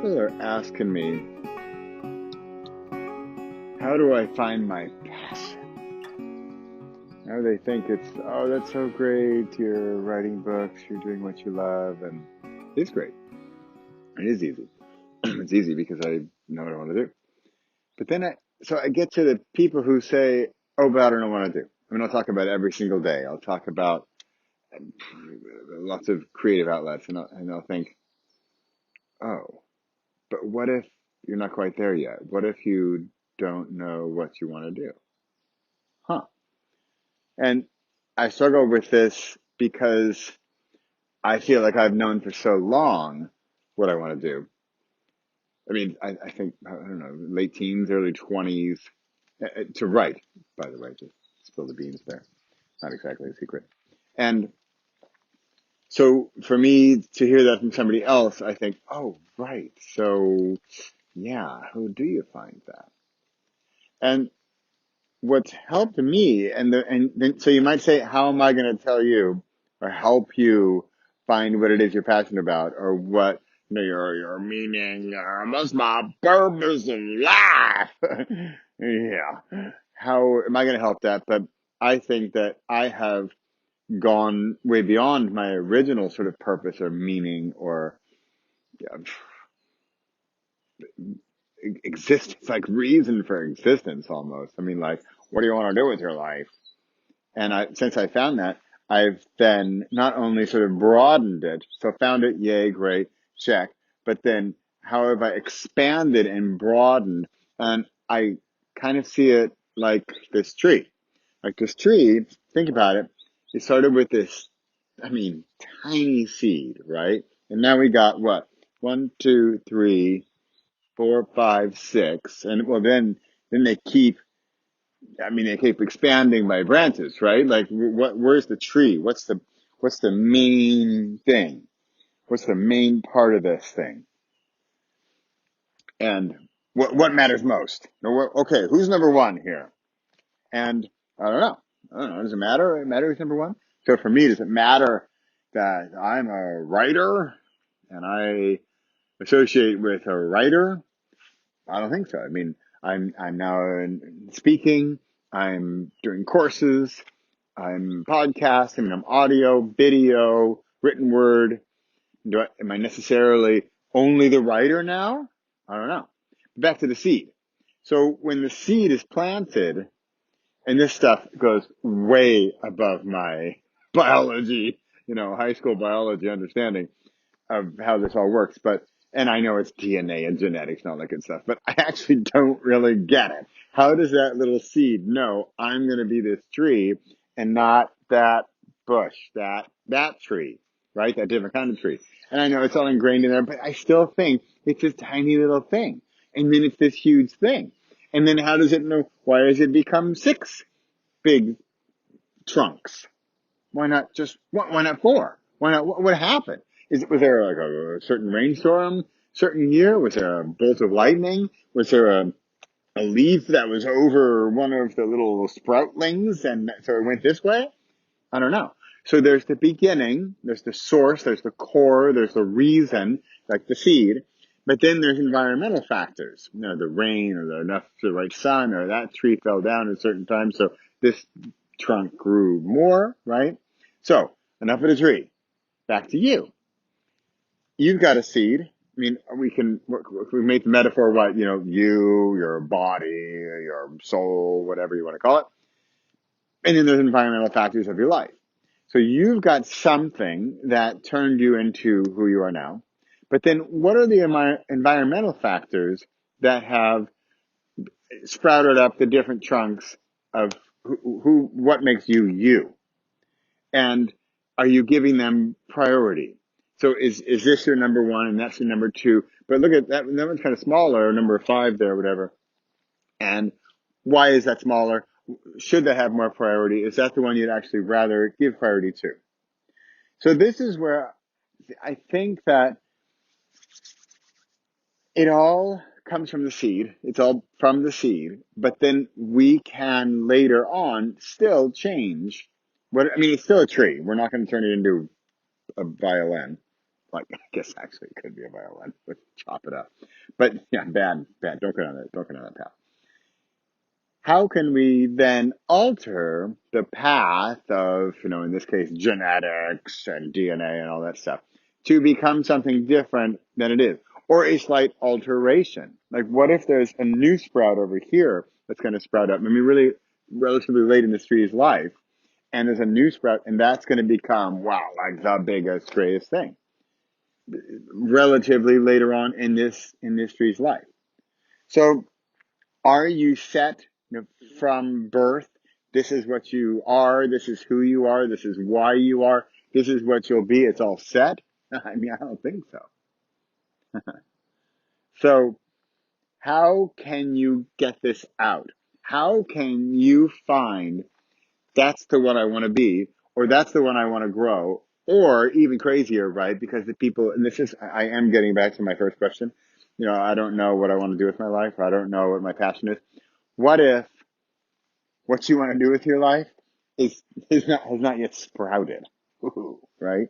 people are asking me, how do I find my passion? Now they think it's, oh, that's so great. You're writing books, you're doing what you love, and it's great. It is easy. It's easy because I know what I want to do. But then I get to the people who say, oh, but I don't know what to do. I mean, I'll talk about it every single day. I'll talk about lots of creative outlets, and I'll think, oh, but what if you're not quite there yet? What if you don't know what you want to do? Huh. And I struggle with this because I feel like I've known for so long what I want to do. I mean, I think, I don't know, late teens, early 20s, to write, by the way, just spill the beans there. Not exactly a secret. And so for me to hear that from somebody else, I think, oh, right. So yeah, who do you find that? And what's helped me, and then, so you might say, how am I going to tell you or help you find what it is you're passionate about, or what your meaning, what's my purpose in life? Yeah, how am I going to help that? But I think that I have gone way beyond my original sort of purpose or meaning or yeah, existence, like reason for existence almost. I mean, like, what do you want to do with your life? And since I found that, I've then not only sort of broadened it, so found it, yay, great, check, but then how have I expanded and broadened? And I kind of see it like this tree. Like this tree, think about it, it started with this, I mean, tiny seed, right? And now we got what? One, two, three, four, five, six. And well, then they keep expanding by branches, right? Like where's the tree? What's the main thing? What's the main part of this thing? And what matters most? Okay, who's number one here? And I don't know. I don't know. Does it matter? It matter who's number one? So for me, does it matter that I'm a writer and I associate with a writer? I don't think so. I mean, I'm now speaking. I'm doing courses. I'm podcasting. I'm audio, video, written word. Am I necessarily only the writer now? I don't know. Back to the seed. So when the seed is planted, and this stuff goes way above my biology, high school biology understanding of how this all works, and I know it's DNA and genetics and all that good stuff, but I actually don't really get it. How does that little seed know I'm going to be this tree and not that bush, that tree, right? That different kind of tree. And I know it's all ingrained in there, but I still think it's this tiny little thing. And then it's this huge thing. And then how does it know? Why does it become six big trunks? Why not four? Why not, what happened? Was there like a certain rainstorm, certain year? Was there a bolt of lightning? Was there a leaf that was over one of the little sproutlings and so it went this way? I don't know. So there's the beginning, there's the source, there's the core, there's the reason, like the seed. But then there's environmental factors, the rain or the right sun or that tree fell down at a certain time. So this trunk grew more, right? So enough of the tree. Back to you. You've got a seed. I mean, we make the metaphor, what, your body, your soul, whatever you want to call it. And then there's environmental factors of your life. So you've got something that turned you into who you are now. But then what are the environmental factors that have sprouted up the different trunks of what makes you you? And are you giving them priority? So is this your number one and that's your number two? But look at that number's kind of smaller, number five there, whatever. And why is that smaller? Should that have more priority? Is that the one you'd actually rather give priority to? So this is where I think that it all comes from the seed. It's all from the seed, but then we can later on still change. It's still a tree. We're not going to turn it into a violin Like, I guess actually it could be a violin. Let's chop it up. But yeah, bad, bad. Don't go down that path. How can we then alter the path of, in this case, genetics and DNA and all that stuff to become something different than it is? Or a slight alteration. Like, what if there's a new sprout over here that's going to sprout up? I mean, really, relatively late in this tree's life, and there's a new sprout, and that's going to become, wow, like the biggest, greatest thing, relatively later on in this tree's life. So, are you set, from birth? This is what you are. This is who you are. This is why you are. This is what you'll be. It's all set. I mean, I don't think so. So how can you get this out? How can you find that's the one I want to be, or that's the one I want to grow, or even crazier, right? Because the people, and this is, I am getting back to my first question. I don't know what I want to do with my life. Or I don't know what my passion is. What if what you want to do with your life has not yet sprouted, right?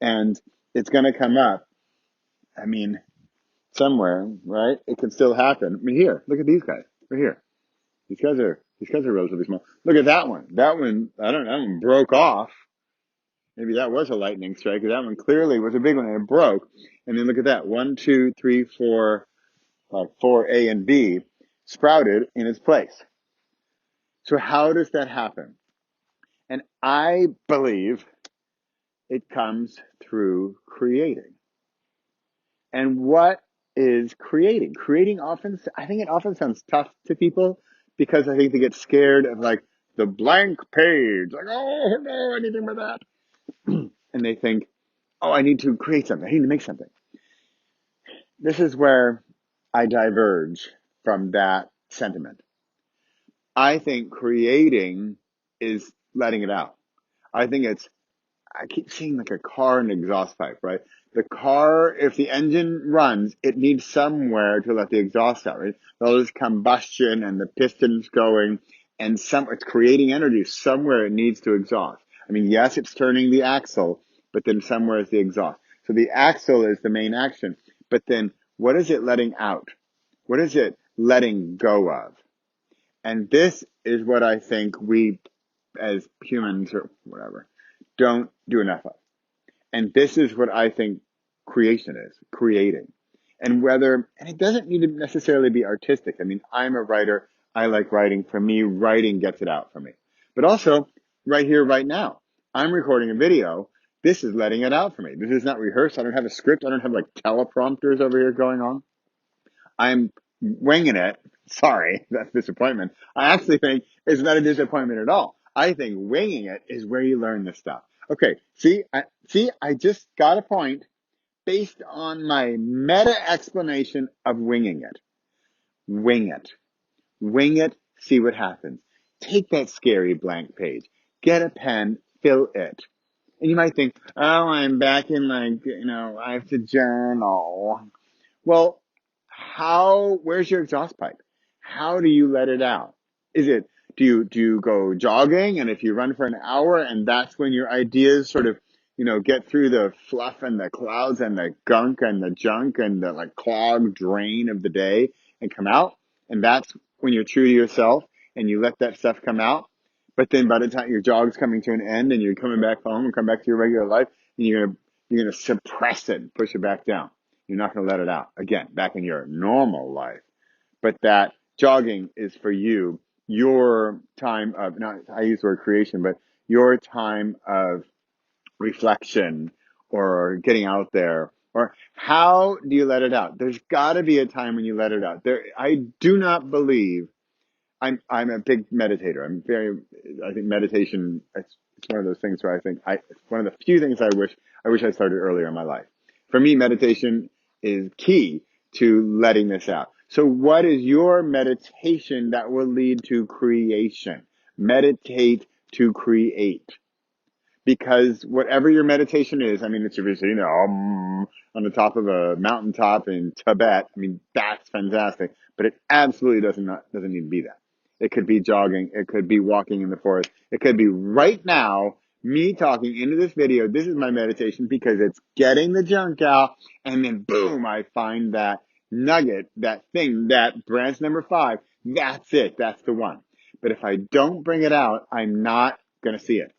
And it's going to come up. I mean, somewhere, right? It can still happen. I mean, here, look at these guys. Right here. These guys are relatively small. Look at that one. That one, I don't know, that one broke off. Maybe that was a lightning strike. That one clearly was a big one and it broke. And then look at that. 1, 2, 3, 4, 4A and B sprouted in its place. So how does that happen? And I believe it comes through creating. And what is creating? Creating often, I think it often sounds tough to people because I think they get scared of like the blank page. Like, oh no, anything but that. And they think, oh, I need to create something. I need to make something. This is where I diverge from that sentiment. I think creating is letting it out. I think I keep seeing like a car and exhaust pipe, right? The car, if the engine runs, it needs somewhere to let the exhaust out, right? All this combustion and the pistons going and it's creating energy. Somewhere it needs to exhaust. I mean, yes, it's turning the axle, but then somewhere is the exhaust. So the axle is the main action, but then what is it letting out? What is it letting go of? And this is what I think we as humans or whatever don't do enough of. And this is what I think creation is, creating. And it doesn't need to necessarily be artistic. I mean, I'm a writer. I like writing. For me, writing gets it out for me. But also, right here, right now, I'm recording a video. This is letting it out for me. This is not rehearsed. I don't have a script. I don't have like teleprompters over here going on. I'm winging it. Sorry, that's disappointment. I actually think it's not a disappointment at all. I think winging it is where you learn this stuff. Okay, I just got a point based on my meta explanation of winging it. Wing it. Wing it, see what happens. Take that scary blank page. Get a pen, fill it. And you might think, oh, I'm back in I have to journal. Well, where's your exhaust pipe? How do you let it out? Do you go jogging? And if you run for an hour and that's when your ideas sort of, get through the fluff and the clouds and the gunk and the junk and the like clogged drain of the day and come out. And that's when you're true to yourself and you let that stuff come out. But then by the time your jog's coming to an end and you're coming back home and come back to your regular life, and you're gonna suppress it and push it back down. You're not going to let it out. Again, back in your normal life. But that jogging is for you, your time of, not, I use the word creation, but your time of reflection or getting out there. Or how do you let it out? There's got to be a time when you let it out. I do not believe I'm a big meditator. I think meditation, it's one of those things where it's one of the few things I wish I started earlier in my life. For me, meditation is key to letting this out. So what is your meditation that will lead to creation? Meditate to create. Because whatever your meditation is, I mean, it's if you're sitting there on the top of a mountaintop in Tibet. I mean, that's fantastic, but it absolutely doesn't need to be that. It could be jogging. It could be walking in the forest. It could be right now Me talking into this video, this is my meditation because it's getting the junk out, and then boom, I find that nugget, that thing, that branch number 5. That's it. That's the one. But if I don't bring it out, I'm not going to see it.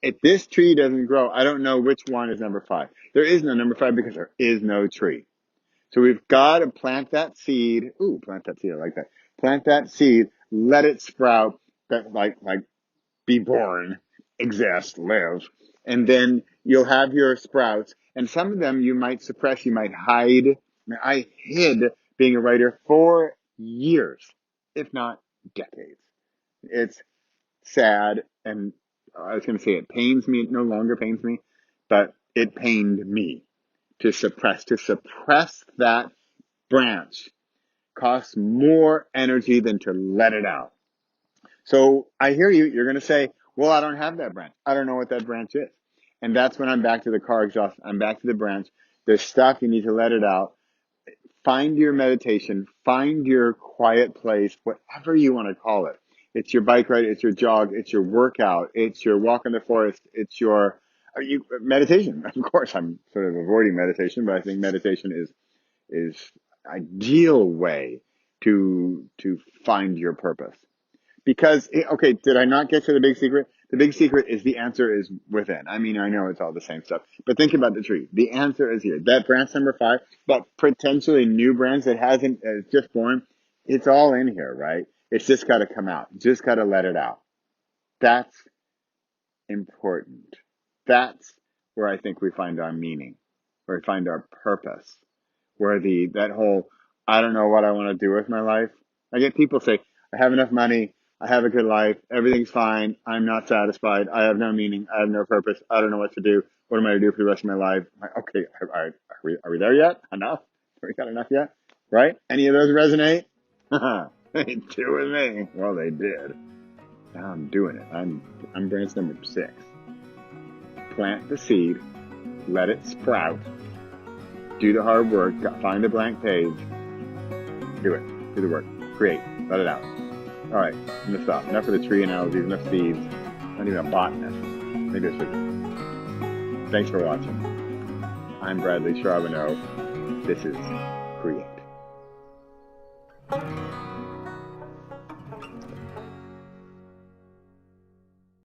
If this tree doesn't grow, I don't know which one is number 5. There is no number 5 because there is no tree. So we've got to plant that seed. Ooh, plant that seed. I like that. Plant that seed. Let it sprout. That like be born, exist, live. And then you'll have your sprouts. And some of them you might suppress. You might hide. I hid being a writer for years, if not decades. It's sad, and I was going to say it pains me. It no longer pains me, but it pained me to suppress. To suppress that branch costs more energy than to let it out. So I hear you. You're going to say, well, I don't have that branch. I don't know what that branch is. And that's when I'm back to the car exhaust. I'm back to the branch. There's stuff. You need to let it out. Find your meditation. Find your quiet place, whatever you want to call it. It's your bike ride. It's your jog. It's your workout. It's your walk in the forest. It's your meditation. Of course, I'm sort of avoiding meditation, but I think meditation is ideal way to find your purpose. Because, okay, did I not get to the big secret? The big secret is the answer is within. I mean, I know it's all the same stuff, but think about the tree. The answer is here. That branch number 5, that potentially new branch that hasn't just born, it's all in here, right? It's just got to come out. Just got to let it out. That's important. That's where I think we find our meaning, where we find our purpose, where that whole, I don't know what I want to do with my life. I get people say, I have enough money. I have a good life. Everything's fine. I'm not satisfied. I have no meaning. I have no purpose. I don't know what to do. What am I going to do for the rest of my life? I'm like, okay, are we there yet? Enough? Have we got enough yet? Right? Any of those resonate? They do with me. Well, they did. Now I'm doing it. I'm branch number 6. Plant the seed. Let it sprout. Do the hard work. Find a blank page. Do it. Do the work. Create. Let it out. All right. I'm going to stop. Enough of the tree analogies. Enough seeds. Not even a botanist. Maybe a seed. Thanks for watching. I'm Bradley Charbonneau. This is Create.